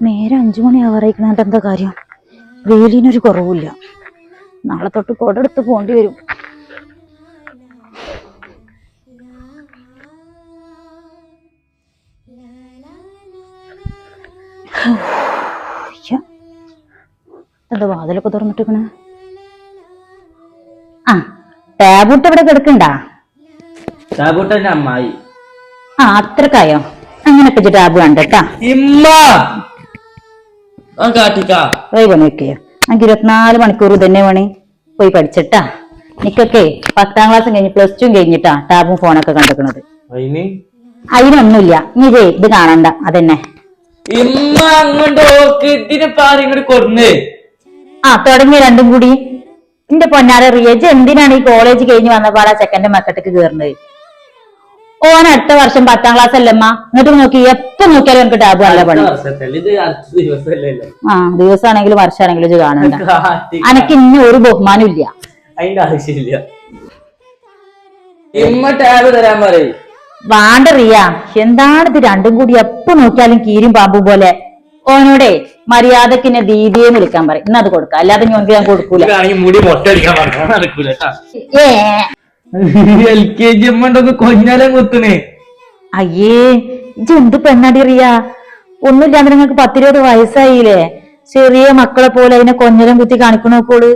നേരെ 5 മണിയാവാറായിക്കണ എന്താ കാര്യം? വെയിലിനൊരു കുറവില്ല. നാളെ തൊട്ട് കൊടെടുത്ത് പോണ്ടി വരും. എന്താ വാതിലൊക്കെ തുറന്നിട്ടിക്കണ? ആ ടാബൂട്ട് ഇവിടെ കിടക്കണ്ടാ? അമ്മായി അത്രക്കായോ? അങ്ങനൊക്കെ ടാബ് കണ്ടട്ടാ. പണിയൊക്കെയോ? എനിക്ക് 24 മണിക്കൂർ തന്നെ പണി. പോയി പഠിച്ചിട്ടാ. എനിക്കൊക്കെ 10ാം ക്ലാസ്സും കഴിഞ്ഞ് +2 കഴിഞ്ഞിട്ടാ ടാബും ഫോണൊക്കെ കണ്ടിക്കണത്. അതിനൊന്നുമില്ല. നീ ഇത് കാണണ്ട. അതന്നെ തുടങ്ങി രണ്ടും കൂടി. എന്റെ പൊന്നാരെ റിയജ് എന്തിനാണ് ഈ കോളേജ് കഴിഞ്ഞ് വന്നപ്പാടാ ചെക്കന്റെ മക്കട്ടക്ക് കേറുന്നത്? ഓൻ അടുത്ത വർഷം 10ാം ക്ലാസ് അല്ലമ്മ. എന്നിട്ട് നോക്കി എപ്പോ നോക്കിയാലും എനിക്ക് ടാബ് നല്ല പണി. ദിവസമാണെങ്കിലും വർഷമാണെങ്കിലും ഇത് കാണണ്ട. അനക്ക് ഇനി ഒരു ബഹുമാനം ഇല്ല. അതിന്റെ ആവശ്യമില്ല. വാണ്ട റിയ, എന്താണ് ഇത് രണ്ടും കൂടി എപ്പോ നോക്കിയാലും കീരും പാമ്പും പോലെ? ഓനോടെ മര്യാദക്കിന്നെ ദീദിയെന്ന് വിളിക്കാൻ പറയും. ഇന്നത് കൊടുക്കാം, അല്ലാതെ ഞാൻ കൊടുക്കൂല. അയ്യേ ഇജെന്ത് പെണ്ണാടി റിയ? ഒന്നുമില്ലാതെ നിങ്ങൾക്ക് 10-20 വയസ്സായില്ലേ? ചെറിയ മക്കളെ പോലെ അതിനെ കൊഞ്ഞലം കുത്തി കാണിക്കണോക്കോള്.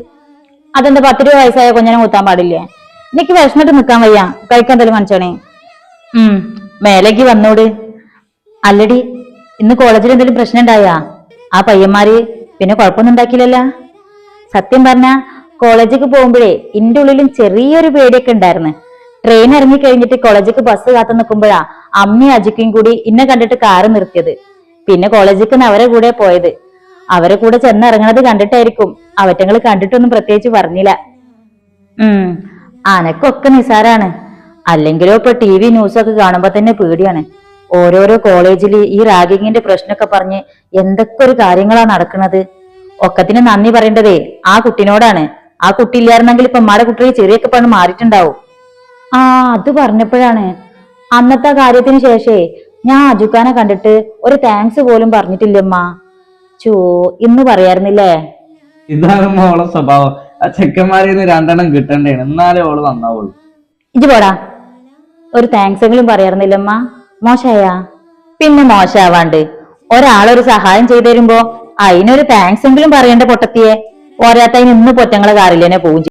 അതെന്താ 10-20 വയസ്സായ കൊഞ്ഞനം കുത്താൻ പാടില്ലേ? എനിക്ക് വിഷമിട്ട് നിക്കാൻ വയ്യ. കഴിക്കാൻ തരും മനസ്സാണേ. മേലേക്ക് വന്നോട്. അല്ലടി, ഇന്ന് കോളേജിൽ എന്തെങ്കിലും പ്രശ്നം ഉണ്ടായാ? ആ പയ്യന്മാര് പിന്നെ കുഴപ്പമൊന്നും ഉണ്ടാക്കിയില്ലല്ലോ? സത്യം പറഞ്ഞ കോളേജിലേക്ക് പോകുമ്പോഴേ എന്റെ ഉള്ളിലും ചെറിയൊരു പേടിയൊക്കെ ഉണ്ടായിരുന്നു. ട്രെയിൻ ഇറങ്ങി കഴിഞ്ഞിട്ട് കോളേജിലേക്ക് ബസ് കാത്തു നിൽക്കുമ്പോഴാ അമ്മയും അജിക്കും കൂടി ഇന്നെ കണ്ടിട്ട് കാറ് നിർത്തിയത്. പിന്നെ കോളേജിലേക്ക് അവരെ കൂടെ പോയത്. അവരെ കൂടെ ചെന്നിറങ്ങണത് കണ്ടിട്ടായിരിക്കും. അവറ്റങ്ങള് കണ്ടിട്ടൊന്നും പ്രത്യേകിച്ച് പറഞ്ഞില്ല. അനക്കൊക്കെ നിസാരാണ്. അല്ലെങ്കിലോ ഇപ്പൊ TV ന്യൂസൊക്കെ കാണുമ്പോ തന്നെ പേടിയാണ്. ഓരോരോ കോളേജില് ഈ റാഗിങ്ങിന്റെ പ്രശ്നമൊക്കെ പറഞ്ഞ് എന്തൊക്കെ ഒരു കാര്യങ്ങളാ നടക്കുന്നത്. ഒക്കത്തിന് നന്ദി പറയേണ്ടതേ ആ കുട്ടിനോടാണ്. ആ കുട്ടി ഇല്ലായിരുന്നെങ്കിൽ ഇപ്പൊ അമ്മയുടെ കുട്ടിയെ ചെറിയൊക്കെ പണ്ട് മാറിയിട്ടുണ്ടാവും. അത് പറഞ്ഞപ്പോഴാണ് അന്നത്തെ കാര്യത്തിന് ശേഷേ ഞാൻ അജുക്കാനെ കണ്ടിട്ട് ഒരു താങ്ക്സ് പോലും പറഞ്ഞിട്ടില്ലമ്മ. ഇന്ന് പറയാറുന്നില്ലേ? ഇതാണ് മോളെ സ്വഭാവം. ആ ചെക്കന്മാരിന്ന് 2 എണ്ണം കിട്ടണ്ടേ, എന്നാലേ ഓള് നന്നാവുള്ളൂ. ഇജ് പോടാ. ഒരു താങ്ക്സ് എങ്കിലും പറയാറുന്നില്ലമ്മ. മോശായാ? പിന്നെ മോശാവാണ്ട് ഒരാളൊരു സഹായം ചെയ്തു തരുമ്പോ അതിനൊരു താങ്ക്സ് എങ്കിലും പറയേണ്ട പൊട്ടത്തിയെ. പോരാത്തതിന് ഇന്ന് പൊറ്റങ്ങളെ കാറില്ലേനെ പോവും.